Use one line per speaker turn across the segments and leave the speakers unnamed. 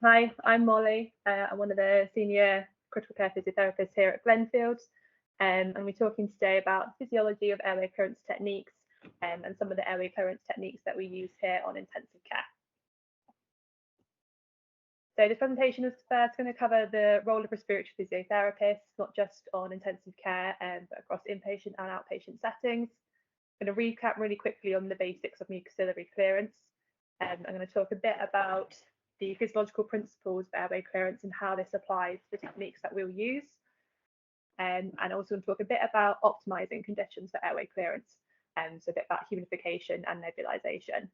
Hi, I'm Molly. I'm one of the senior critical care physiotherapists here at Glenfield, and we're talking today about the physiology of airway clearance techniques and some of the airway clearance techniques that we use here on intensive care. So this presentation is first going to cover the role of respiratory physiotherapists, not just on intensive care, but across inpatient and outpatient settings. I'm going to recap really quickly on the basics of mucociliary clearance. I'm going to talk a bit about the physiological principles of airway clearance and how this applies to the techniques that we'll use. And also talk a bit about optimizing conditions for airway clearance, so a bit about humidification and nebulization.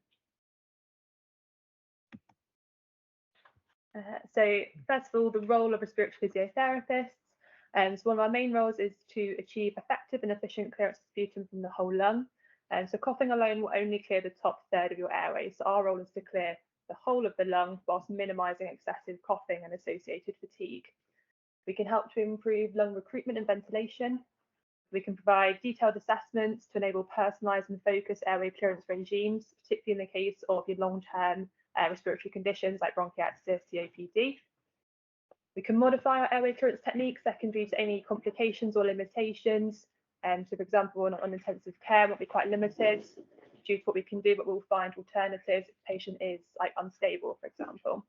So first of all, the role of respiratory physiotherapists. So one of our main roles is to achieve effective and efficient clearance of sputum from the whole lung. So coughing alone will only clear the top third of your airways. So our role is to clear the whole of the lung whilst minimizing excessive coughing and associated fatigue. We can help to improve lung recruitment and ventilation. We can provide detailed assessments to enable personalized and focused airway clearance regimes, particularly in the case of your long-term respiratory conditions like bronchiectasis, COPD. We can modify our airway clearance techniques secondary to any complications or limitations. So for example, on intensive care, it might be quite limited due to what we can do, but we'll find alternatives if the patient is like unstable, for example.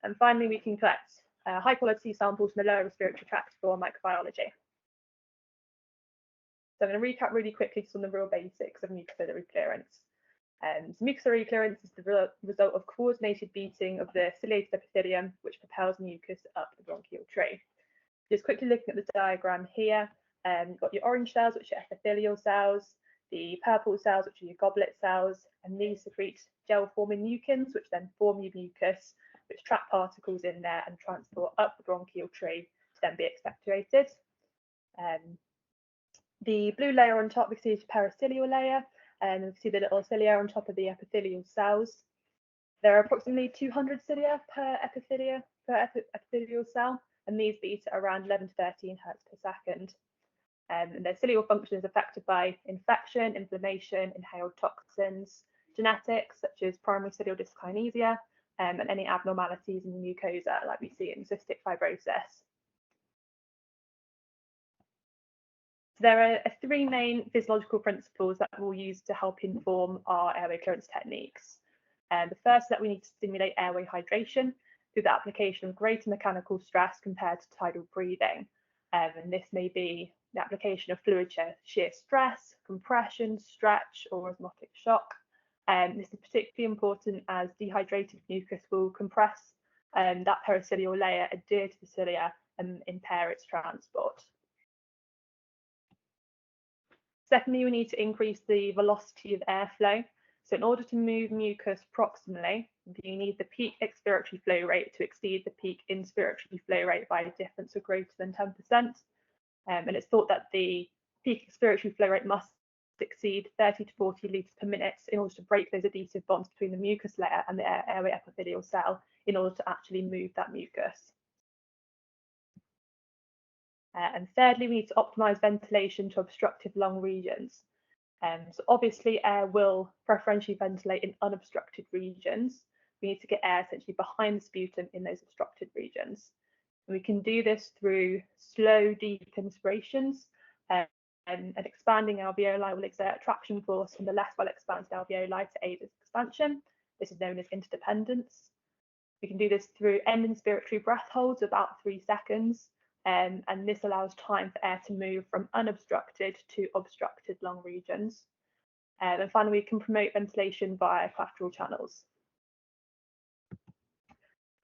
And finally, we can collect high quality samples from the lower respiratory tract for microbiology. So I'm going to recap really quickly just on the real basics of mucociliary clearance. So mucociliary clearance is the result of coordinated beating of the ciliated epithelium, which propels mucus up the bronchial tree. Just quickly looking at the diagram here, you've got your orange cells, which are epithelial cells, the purple cells, which are your goblet cells, and these secrete gel-forming mucins, which then form your mucus, which trap particles in there and transport up the bronchial tree to then be expectorated. The blue layer on top, we see is pericilial layer, and we see the little cilia on top of the epithelial cells. There are approximately 200 cilia per epithelial cell, and these beat at around 11 to 13 hertz per second. And their cilial function is affected by infection, inflammation, inhaled toxins, genetics such as primary cilial dyskinesia, and any abnormalities in the mucosa like we see in cystic fibrosis. So there are three main physiological principles that we'll use to help inform our airway clearance techniques. The first is that we need to stimulate airway hydration through the application of greater mechanical stress compared to tidal breathing. And this may be the application of fluid shear stress, compression, stretch, or osmotic shock. This is particularly important as dehydrated mucus will compress that pericilial layer, adhere to the cilia, and impair its transport. Secondly, we need to increase the velocity of airflow. So in order to move mucus proximally, you need the peak expiratory flow rate to exceed the peak inspiratory flow rate by a difference of greater than 10%. And it's thought that the peak expiratory flow rate must exceed 30 to 40 litres per minute in order to break those adhesive bonds between the mucus layer and the airway epithelial cell in order to actually move that mucus. And thirdly, we need to optimize ventilation to obstructed lung regions. So obviously air will preferentially ventilate in unobstructed regions. We need to get air essentially behind the sputum in those obstructed regions. And we can do this through slow, deep inspirations, and expanding alveoli will exert traction force on the less well expanded alveoli to aid its expansion. This is known as interdependence. We can do this through end inspiratory breath holds of about 3 seconds. And this allows time for air to move from unobstructed to obstructed lung regions. And finally, we can promote ventilation via collateral channels.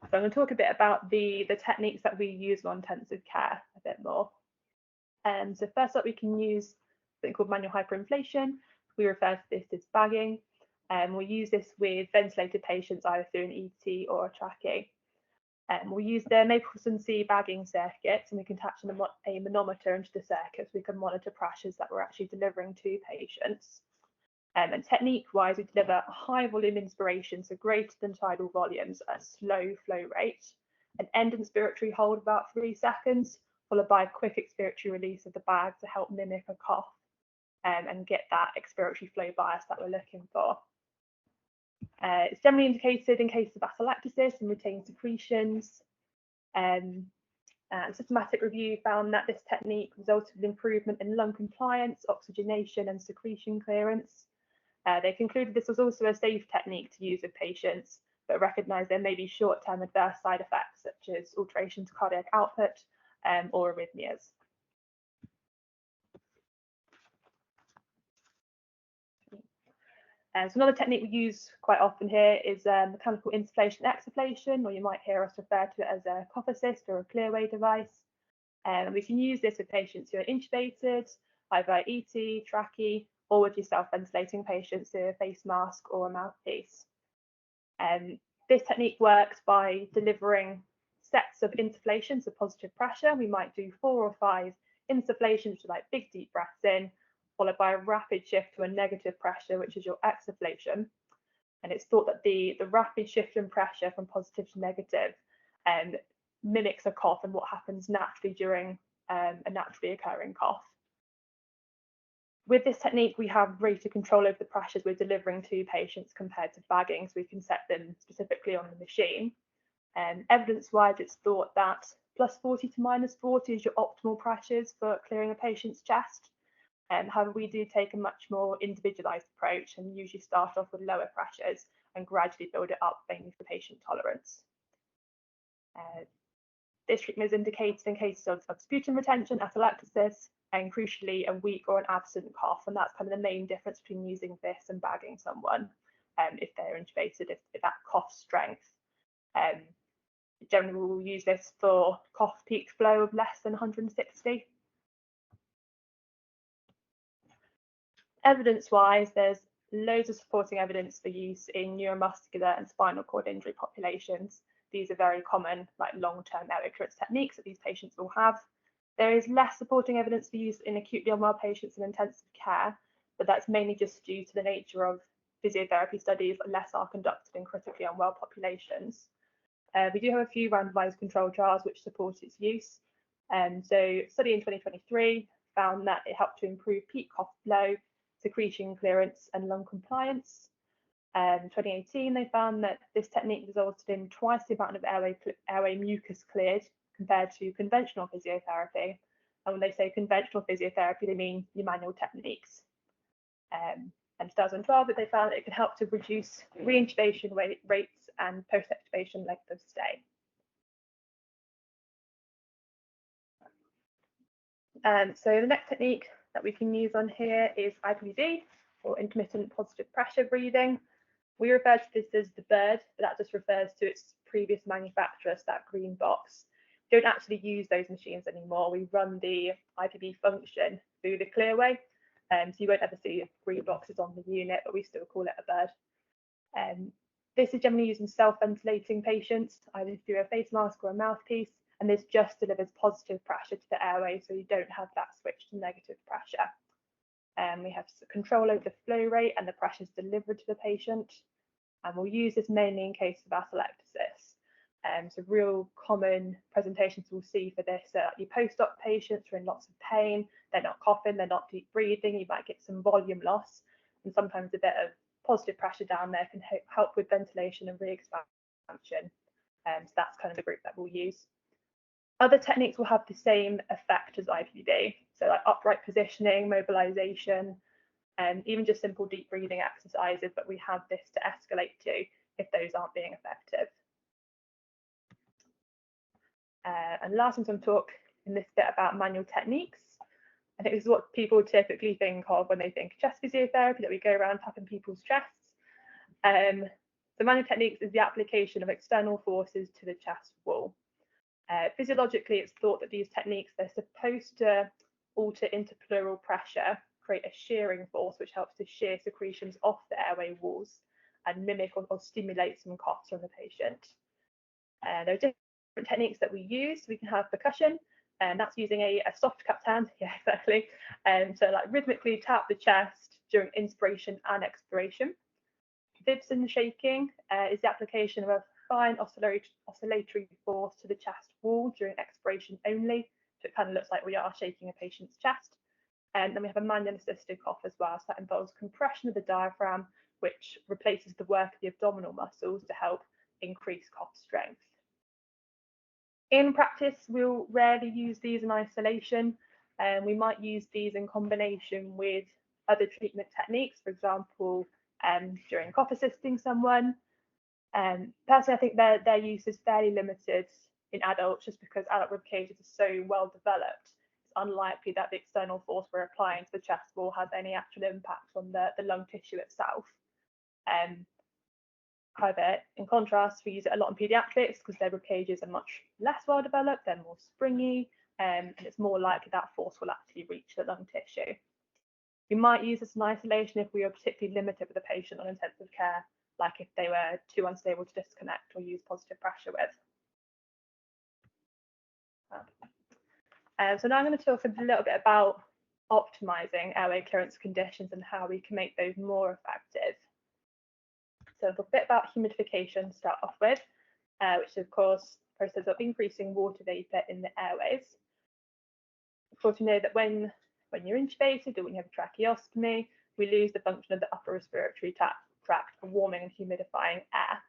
So I'm going to talk a bit about the techniques that we use on intensive care a bit more. So first up, we can use something called manual hyperinflation. We refer to this as bagging. We'll use this with ventilated patients either through an ET or a trachea. We'll use the Mapleson-C bagging circuits, and we can attach a manometer into the circuit so we can monitor pressures that we're actually delivering to patients. And technique-wise, we deliver a high volume inspiration, so greater than tidal volumes at a slow flow rate, an end inspiratory hold of about 3 seconds, followed by a quick expiratory release of the bag to help mimic a cough and get that expiratory flow bias that we're looking for. It's generally indicated in cases of atelectasis and retained secretions. And systematic review found that this technique resulted in improvement in lung compliance, oxygenation, and secretion clearance. They concluded this was also a safe technique to use with patients, but recognised there may be short-term adverse side effects such as alteration to cardiac output or arrhythmias. So another technique we use quite often here is mechanical insufflation exsufflation, or you might hear us refer to it as a cough assist or a Clearway device. And we can use this with patients who are intubated, either ET, trachea, or with your self-ventilating patients through a face mask or a mouthpiece. This technique works by delivering sets of insufflations of positive pressure. We might do 4 or 5 insufflations, which are like big deep breaths in, followed by a rapid shift to a negative pressure, which is your exsufflation. And it's thought that the rapid shift in pressure from positive to negative mimics a cough and what happens naturally during a naturally occurring cough. With this technique, we have greater control over the pressures we're delivering to patients compared to bagging, so we can set them specifically on the machine. Evidence-wise, it's thought that plus 40 to minus 40 is your optimal pressures for clearing a patient's chest. However, we do take a much more individualised approach and usually start off with lower pressures and gradually build it up, mainly for patient tolerance. This treatment is indicated in cases of sputum retention, atelectasis, and crucially a weak or an absent cough, and that's kind of the main difference between using this and bagging someone if they're intubated, if that cough strength. Generally, we'll use this for cough peak flow of less than 160. Evidence-wise, there's loads of supporting evidence for use in neuromuscular and spinal cord injury populations. These are very common, like long-term airway clearance techniques that these patients will have. There is less supporting evidence for use in acutely unwell patients in intensive care, but that's mainly just due to the nature of physiotherapy studies that less are conducted in critically unwell populations. We do have a few randomized controlled trials which support its use. So a study in 2023 found that it helped to improve peak cough flow, secretion clearance, and lung compliance. 2018, they found that this technique resulted in twice the amount of airway mucus cleared compared to conventional physiotherapy. And when they say conventional physiotherapy, they mean your manual techniques. And 2012, they found that it could help to reduce reintubation rates and post-extubation length of stay. So the next technique that we can use on here is IPPB, or intermittent positive pressure breathing. We refer to this as the bird, but that just refers to its previous manufacturer, so that green box. We don't actually use those machines anymore. We run the IPB function through the Clearway, so you won't ever see green boxes on the unit, but we still call it a bird. This is generally used in self-ventilating patients, either through a face mask or a mouthpiece, and this just delivers positive pressure to the airway, so you don't have that switch to negative pressure. We have control over the flow rate and the pressures delivered to the patient, and we'll use this mainly in case of atelectasis. So real common presentations we'll see for this are your post-op patients who are in lots of pain, they're not coughing, they're not deep breathing, you might get some volume loss, and sometimes a bit of positive pressure down there can help with ventilation and re-expansion. So that's kind of the group that we'll use. Other techniques will have the same effect as IPB, so like upright positioning, mobilization, and even just simple deep breathing exercises, but we have this to escalate to if those aren't being effective. And last, I'm going to talk in this bit about manual techniques. I think this is what people typically think of when they think chest physiotherapy, that we go around tapping people's chests. The manual techniques is the application of external forces to the chest wall. Physiologically, it's thought that these techniques, they're supposed to alter interpleural pressure, create a shearing force which helps to shear secretions off the airway walls and mimic or stimulate some coughs from the patient. There are different techniques that we use. We can have percussion, and that's using a soft cupped hand. Yeah, exactly. So like rhythmically tap the chest during inspiration and expiration. Vibson shaking is the application of a fine oscillatory force to the chest wall during expiration only. So it kind of looks like we are shaking a patient's chest. And then we have a manual assisted cough as well. So that involves compression of the diaphragm which replaces the work of the abdominal muscles to help increase cough strength. In practice, we'll rarely use these in isolation, and we might use these in combination with other treatment techniques, for example, during cough assisting someone. Personally, I think their use is fairly limited in adults just because adult rib cages are so well developed. It's unlikely that the external force we're applying to the chest wall has any actual impact on the lung tissue itself. However, in contrast, we use it a lot in paediatrics because their rib cages are much less well developed, they're more springy, and it's more likely that force will actually reach the lung tissue. We might use this in isolation if we are particularly limited with a patient on intensive care, like if they were too unstable to disconnect or use positive pressure with. So now I'm going to talk a little bit about optimizing airway clearance conditions and how we can make those more effective. So a bit about humidification to start off with, which is of course the process of increasing water vapor in the airways. Of course, we know that when you're intubated or when you have a tracheostomy, we lose the function of the upper respiratory tract for warming and humidifying air.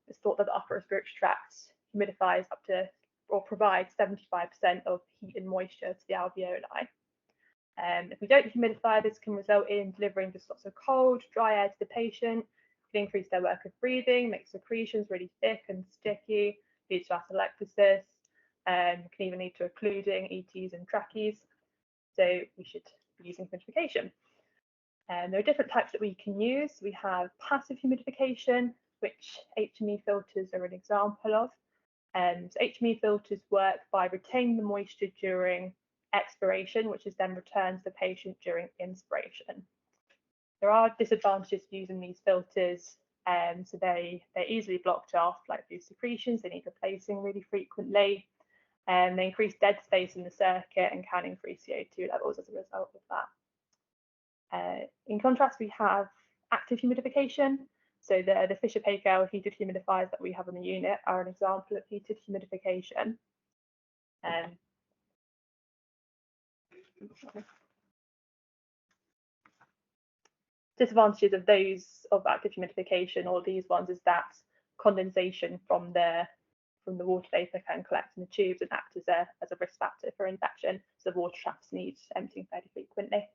It's thought that the upper respiratory tract humidifies up to or provides 75% of heat and moisture to the alveoli. If we don't humidify, this can result in delivering just lots of cold, dry air to the patient. It can increase their work of breathing, make secretions really thick and sticky, leads to atelectasis, can even lead to occluding ETs and trachees. So we should be using humidification. There are different types that we can use. We have passive humidification, which HME filters are an example of. So HME filters work by retaining the moisture during expiration, which is then returned to the patient during inspiration. There are disadvantages to using these filters, so they're easily blocked off, like through secretions. They need replacing really frequently, and they increase dead space in the circuit and can increase CO2 levels as a result of that. In contrast, we have active humidification. So the Fisher-Paykel heated humidifiers that we have on the unit are an example of heated humidification. Disadvantages of those of active humidification or these ones is that condensation from the water vapor can collect in the tubes and act as a risk factor for infection. So the water shafts need emptying fairly frequently.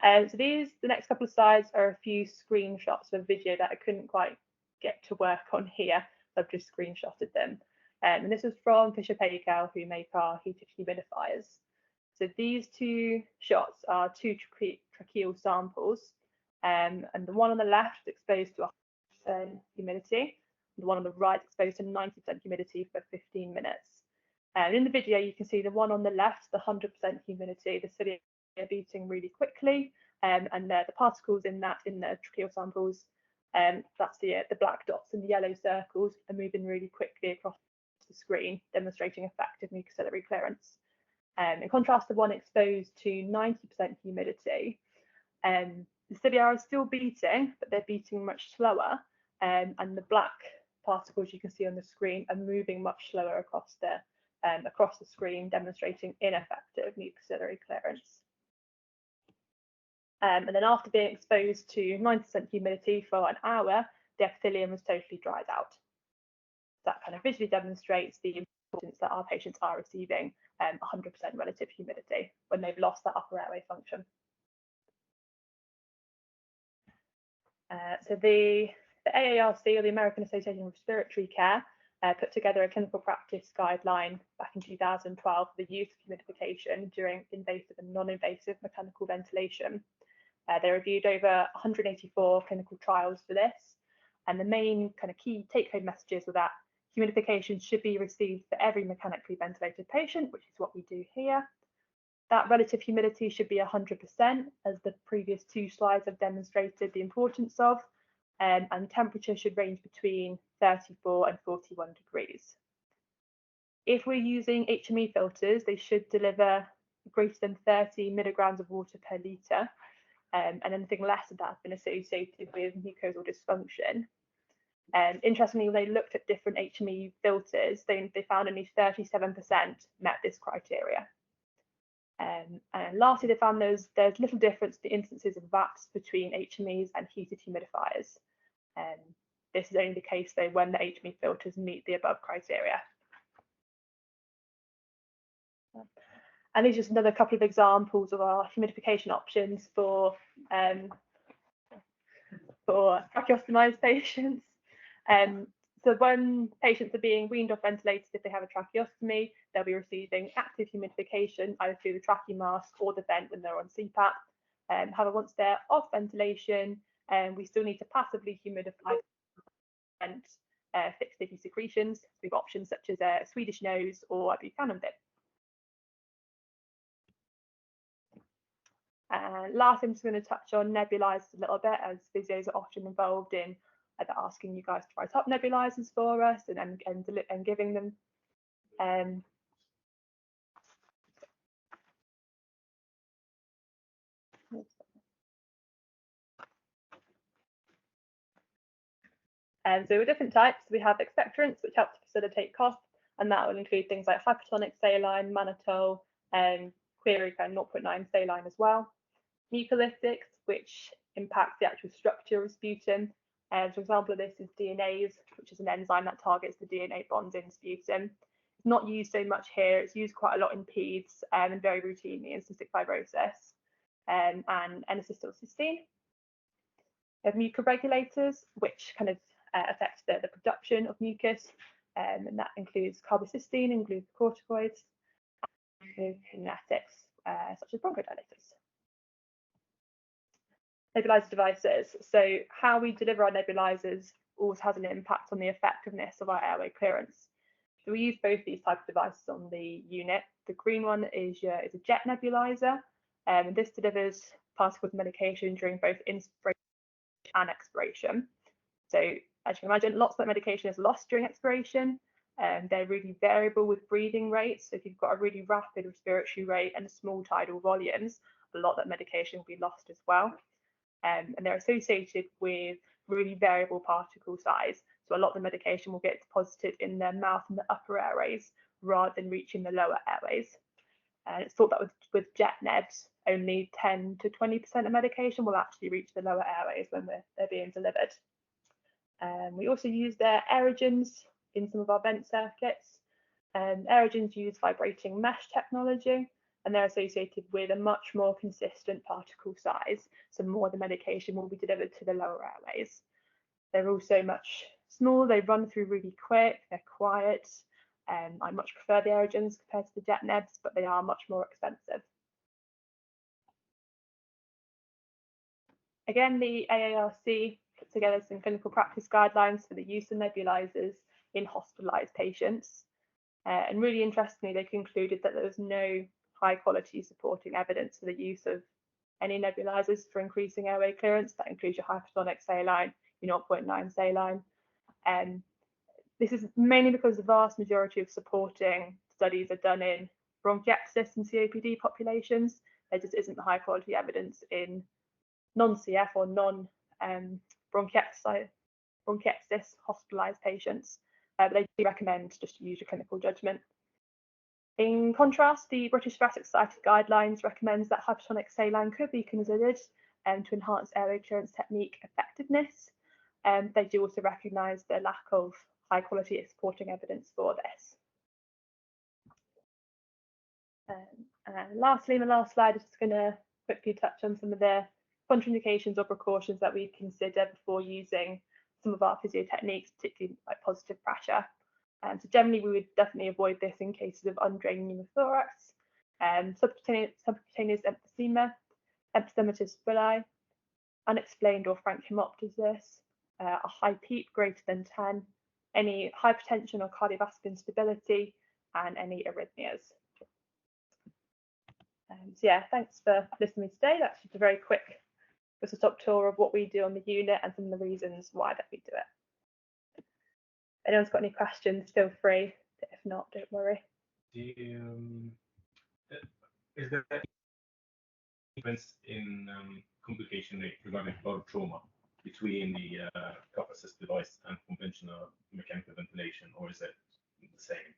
So the next couple of slides are a few screenshots of a video that I couldn't quite get to work on here, so I've just screenshotted them. And this is from Fisher-Paykel, who make our heated humidifiers. So these two shots are two tracheal samples, and the one on the left is exposed to 100% humidity, and the one on the right exposed to 90% humidity for 15 minutes. And in the video, you can see the one on the left, the 100% humidity, the cilia are beating really quickly, and the particles in the tracheal samples, that's the black dots and the yellow circles, are moving really quickly across the screen, demonstrating effective mucociliary clearance. In contrast, the one exposed to 90% humidity, the cilia are still beating, but they're beating much slower, and the black particles you can see on the screen are moving much slower across the screen, demonstrating ineffective mucociliary clearance. And then after being exposed to 90% humidity for an hour, the epithelium was totally dried out. That kind of visually demonstrates the importance that our patients are receiving 100% relative humidity when they've lost that upper airway function. So the AARC, or the American Association of Respiratory Care, put together a clinical practice guideline back in 2012 for the use of humidification during invasive and non-invasive mechanical ventilation. They reviewed over 184 clinical trials for this, and the main kind of key take-home messages were that humidification should be received for every mechanically ventilated patient, which is what we do here. That relative humidity should be 100%, as the previous two slides have demonstrated the importance of, and temperature should range between 34 and 41 degrees. If we're using HME filters, they should deliver greater than 30 milligrams of water per litre, and anything less than that has been associated with mucosal dysfunction. Interestingly, when they looked at different HME filters, they found only 37% met this criteria. And lastly, they found there's little difference in the instances of VAPs between HMEs and heated humidifiers. This is only the case though when the HME filters meet the above criteria. And these are just another couple of examples of our humidification options for tracheostomised patients. So when patients are being weaned off ventilators, if they have a tracheostomy, they'll be receiving active humidification either through the trache mask or the vent when they're on CPAP. However, once they're off ventilation, we still need to passively humidify and fix sticky secretions. We've options such as a Swedish nose or a Buchanan bib. Last, I'm just going to touch on nebulizers a little bit, as physios are often involved in either asking you guys to write up nebulizers for us and giving them. So with different types, we have expectorants, which help to facilitate cough, and that will include things like hypertonic saline, mannitol, and query 0.9 saline as well. Mucolytics, which impact the actual structure of sputum. For example, this is DNase, which is an enzyme that targets the DNA bonds in sputum. It's not used so much here. It's used quite a lot in peds and very routinely in cystic fibrosis and N-acetylcysteine. We have mucoregulators, which kind of affect the production of mucus, and that includes carbocysteine and glucocorticoids, and kinetics such as bronchodilators. Nebulizer devices. So how we deliver our nebulizers also has an impact on the effectiveness of our airway clearance. So we use both these types of devices on the unit. The green one is a jet nebulizer, and this delivers particles of medication during both inspiration and expiration. So as you can imagine, lots of that medication is lost during expiration. They're really variable with breathing rates. So if you've got a really rapid respiratory rate and small tidal volumes, a lot of that medication will be lost as well. And they're associated with really variable particle size. So a lot of the medication will get deposited in their mouth and the upper airways rather than reaching the lower airways. And it's thought that with jet nebs, only 10 to 20% of medication will actually reach the lower airways when they're being delivered. We also use their aerogens in some of our vent circuits. Aerogens use vibrating mesh technology, and they're associated with a much more consistent particle size, so more of the medication will be delivered to the lower airways. They're also much smaller, they run through really quick, they're quiet. I much prefer the aerogens compared to the jet nebs, but they are much more expensive. Again, the AARC put together some clinical practice guidelines for the use of nebulizers in hospitalized patients. And really interestingly, they concluded that there was no high quality supporting evidence for the use of any nebulizers for increasing airway clearance. That includes your hypertonic saline, your 0.9 saline. This is mainly because the vast majority of supporting studies are done in bronchiectasis and COPD populations. There just isn't high quality evidence in non-CF or non-bronchiectasis hospitalized patients. But they do recommend just to use your clinical judgment. In contrast, the British Thoracic Society guidelines recommends that hypertonic saline could be considered to enhance airway clearance technique effectiveness. They do also recognise the lack of high quality supporting evidence for this. And lastly, in the last slide, I'm just going to quickly touch on some of the contraindications or precautions that we consider before using some of our physio techniques, particularly like positive pressure. So generally, we would definitely avoid this in cases of undrained pneumothorax, subcutaneous emphysema, emphysematous villi, unexplained or frank hemoptysis, a high PEEP greater than 10, any hypertension or cardiovascular instability, and any arrhythmias. So yeah, thanks for listening to me today. That's just a very quick whistle-stop tour of what we do on the unit and some of the reasons why that we do it. If anyone's got any questions, feel free. If not, don't worry.
Is there a difference in complication rate regarding blood trauma between the cuff assist device and conventional mechanical ventilation, or is it the same?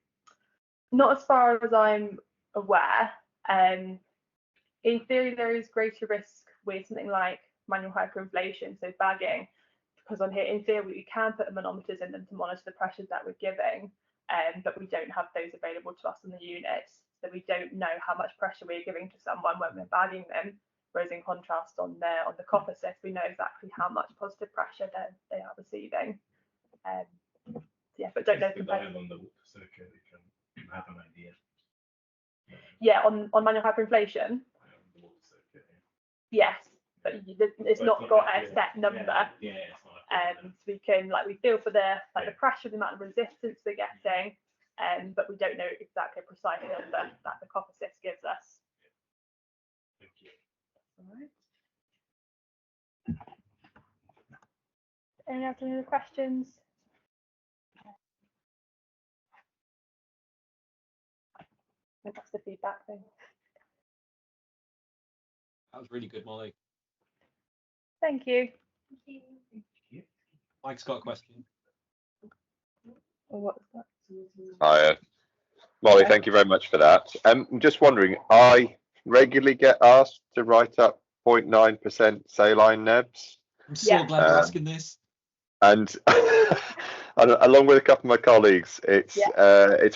Not as far as I'm aware. In theory, there is greater risk with something like manual hyperinflation, so bagging, because on here, in theory, we can put manometers in them to monitor the pressures that we're giving, but we don't have those available to us on the unit, so we don't know how much pressure we're giving to someone when we're bagging them. Whereas in contrast, on the copper cyst, we know exactly how much positive pressure they are receiving. Yeah, but don't know.
If they dial on the water circuit, you can have an idea.
Yeah, on manual hyperinflation.
The water circuit,
Yes, but it's not got a set number.
Yeah, it's not.
So we can we feel for the the pressure, the amount of resistance we're getting, but we don't know exactly a precise number that the copper cyst gives us.
Thank you.
All right. Any other questions? I think that's the feedback thing.
That was really good, Molly.
Thank you.
Mike's got a question.
Oh, what was that?
Hi, Molly, thank you very much for that. I'm just wondering, I regularly get asked to write up 0.9% saline nebs.
I'm so glad you're asking this.
And along with a couple of my colleagues, it's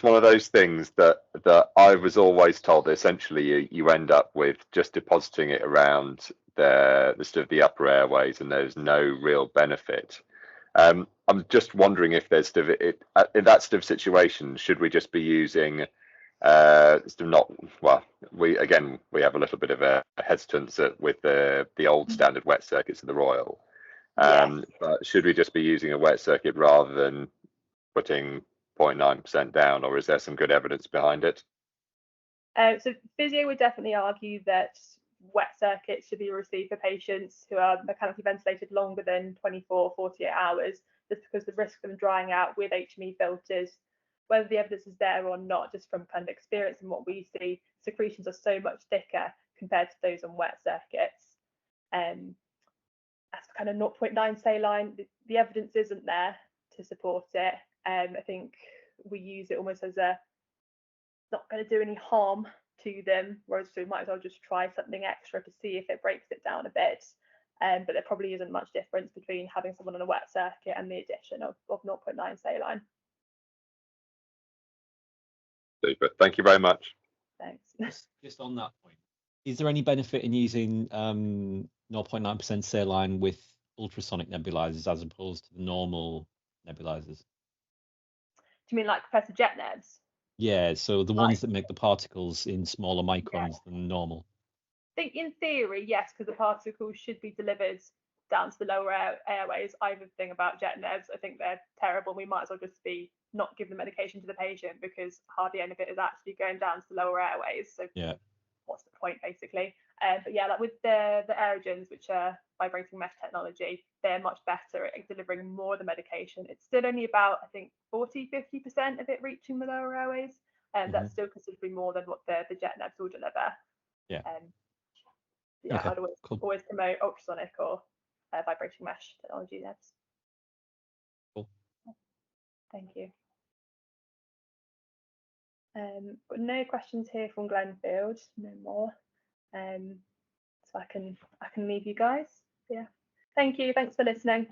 one of those things that I was always told that essentially you end up with just depositing it around the sort of the upper airways, and there's no real benefit. I'm just wondering if there's in that sort of situation, should we just be using we have a little bit of a hesitance with the old standard wet circuits of the Royal. But should we just be using a wet circuit rather than putting 0.9% down, or is there some good evidence behind it?
So physio would definitely argue that wet circuits should be received for patients who are mechanically ventilated longer than 24, 48 hours, just because the risk of them drying out with HME filters, whether the evidence is there or not, just from kind of experience and what we see, secretions are so much thicker compared to those on wet circuits. As kind of 0.9 saline, the evidence isn't there to support it. I think we use it almost as it's not going to do any harm to them, whereas we might as well just try something extra to see if it breaks it down a bit. But there probably isn't much difference between having someone on a wet circuit and the addition of 0.9 saline.
Super. Thank you very much.
Thanks.
Just on that point, is there any benefit in using 0.9% saline with ultrasonic nebulizers as opposed to the normal nebulizers?
Do you mean like compared to jet nebs?
Yeah, so the ones that make the particles in smaller microns than normal.
I think in theory, yes, because the particles should be delivered down to the lower airways. I have a thing about jet nebs. I think they're terrible. We might as well just be not give the medication to the patient, because hardly any of it is actually going down to the lower airways. So what's the point, basically? But yeah, like with the aerogens, which are vibrating mesh technology, they're much better at delivering more of the medication. It's still only about, I think, 40-50% of it reaching the lower airways, and that's still considerably more than what the jet nebs will deliver. I'd always promote ultrasonic or vibrating mesh technology nebs.
Cool.
Thank you. But no questions here from Glenfield, no more. So I can leave you guys. Yeah. Thank you. Thanks for listening.